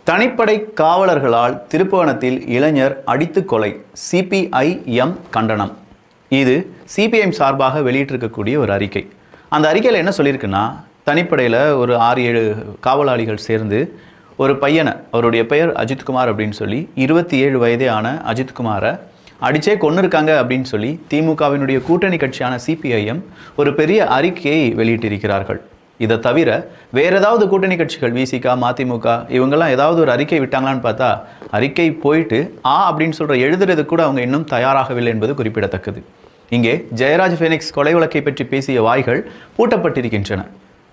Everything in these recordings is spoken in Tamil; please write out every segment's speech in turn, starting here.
தனிப்படை காவலர்களால் திருப்புவனத்தில் இளைஞர் அடித்து கொலை. சிபிஐஎம் கண்டனம். இது சிபிஐஎம் சார்பாக வெளியிட்டிருக்கக்கூடிய ஒரு அறிக்கை. அந்த அறிக்கையில் என்ன சொல்லியிருக்குன்னா, தனிப்படையில் ஒரு 6-7 காவலாளிகள் சேர்ந்து ஒரு பையனை, அவருடைய பெயர் அஜித்குமார் அப்படின்னு சொல்லி 27 வயதே ஆன அஜித்குமாரை அடிச்சே கொன்று இருக்காங்க அப்படின்னு சொல்லி திமுகவினுடைய கூட்டணி கட்சியான சிபிஐஎம் ஒரு பெரிய அறிக்கையை வெளியிட்டிருக்கிறார்கள். இதை தவிர வேறு ஏதாவது கூட்டணி கட்சிகள் விசிக, மதிமுக இவங்கெல்லாம் ஏதாவது ஒரு அறிக்கை விட்டாங்களான்னு பார்த்தா அறிக்கை போயிட்டு அப்படின்னு சொல்கிற எழுதுறது கூட அவங்க இன்னும் தயாராகவில்லை என்பது குறிப்பிடத்தக்கது. இங்கே ஜெயராஜ் ஃபெனிக்ஸ் கொலை வழக்கை பற்றி பேசிய வாய்கள் பூட்டப்பட்டிருக்கின்றன.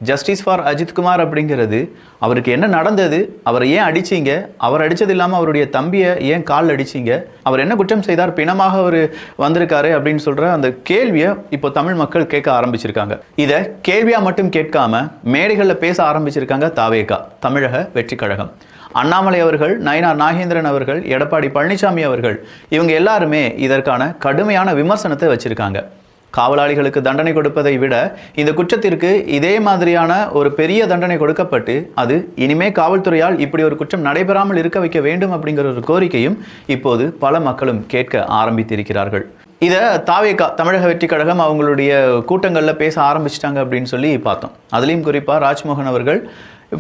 ஜஸ்டிஸ் ஃபார் அஜித்குமார் அப்படிங்கிறது, அவருக்கு என்ன நடந்தது, அவரை ஏன் அடிச்சிங்க, அவர் அடித்தது இல்லாமல் அவருடைய தம்பியை ஏன் காலில் அடிச்சிங்க, அவர் என்ன குற்றம் செய்தார், பிணமாக அவர் வந்திருக்காரு அப்படின்னு சொல்கிற அந்த கேள்வியை இப்போ தமிழ் மக்கள் கேட்க ஆரம்பிச்சிருக்காங்க. இதை கேள்வியாக மட்டும் கேட்காம மேடைகளில் பேச ஆரம்பிச்சிருக்காங்க தாவேகா, தமிழக வெற்றி கழகம். அண்ணாமலை அவர்கள், நயினார் நாகேந்திரன் அவர்கள், எடப்பாடி பழனிசாமி அவர்கள், இவங்க எல்லாருமே இதற்கான கடுமையான விமர்சனத்தை வச்சுருக்காங்க. காவலாளிகளுக்கு தண்டனை கொடுப்பதை விட இந்த குற்றத்திற்கு இதே மாதிரியான ஒரு பெரிய தண்டனை கொடுக்கப்பட்டு அது இனிமே காவல்துறையால் இப்படி ஒரு குற்றம் நடைபெறாமல் இருக்க வைக்க வேண்டும் அப்படிங்கிற ஒரு கோரிக்கையும் இப்போது பல மக்களும் கேட்க ஆரம்பித்திருக்கிறார்கள். இதை தாவேகா, தமிழக வெற்றி கழகம், அவங்களுடைய கூட்டங்களில் பேச ஆரம்பிச்சிட்டாங்க அப்படின்னு சொல்லி பார்த்தோம். அதுலேயும் குறிப்பாக ராஜ்மோகன் அவர்கள்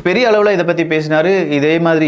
பெரிய அளவில் இதை பற்றி பேசினார். இதே மாதிரி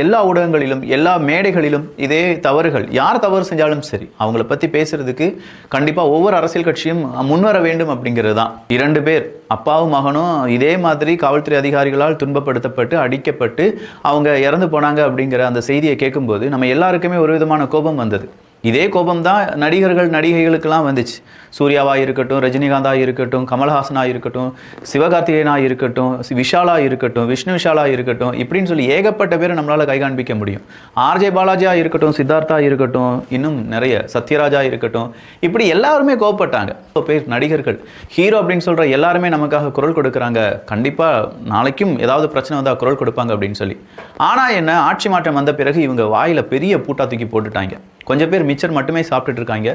எல்லா ஊடகங்களிலும், எல்லா மேடைகளிலும் இதே தவறுகள், யார் தவறு செஞ்சாலும் சரி அவங்கள பற்றி பேசுறதுக்கு கண்டிப்பாக ஒவ்வொரு அரசியல் கட்சியும் முன்வர வேண்டும் அப்படிங்கிறது தான். 2 பேர், அப்பாவும் மகனும் இதே மாதிரி காவல்துறை அதிகாரிகளால் துன்பப்படுத்தப்பட்டு அடிக்கப்பட்டு அவங்க இறந்து போனாங்க அப்படிங்கிற அந்த செய்தியை கேட்கும்போது நம்ம எல்லாருக்குமே ஒரு விதமான கோபம் வந்தது. இதே கோபம் தான் நடிகர்கள் நடிகைகளுக்கெல்லாம் வந்துச்சு. சூர்யாவாக இருக்கட்டும், ரஜினிகாந்தாக இருக்கட்டும், கமல்ஹாசனாக இருக்கட்டும், சிவகார்த்திகேயனாக இருக்கட்டும், விஷாலாக இருக்கட்டும், விஷ்ணு விஷாலாக இருக்கட்டும், இப்படின்னு சொல்லி ஏகப்பட்ட பேரை நம்மளால் கை காண்பிக்க முடியும். ஆர்ஜே பாலாஜியாக இருக்கட்டும், சித்தார்த்தா இருக்கட்டும், இன்னும் நிறைய சத்யராஜா இருக்கட்டும், இப்படி எல்லாருமே கோவப்பட்டாங்க. பேர் நடிகர்கள், ஹீரோ அப்படின்னு சொல்கிற எல்லாருமே நமக்காக குரல் கொடுக்குறாங்க, கண்டிப்பாக நாளைக்கும் ஏதாவது பிரச்சனை வந்தால் குரல் கொடுப்பாங்க அப்படின்னு சொல்லி. ஆனால் என்ன, ஆட்சி மாற்றம் வந்த பிறகு இவங்க வாயில் பெரிய பூட்டா தூக்கி போட்டுட்டாங்க. கொஞ்சம் பேர் மிச்சர் மட்டுமே சாப்பிட்டுட்டு இருக்காங்க.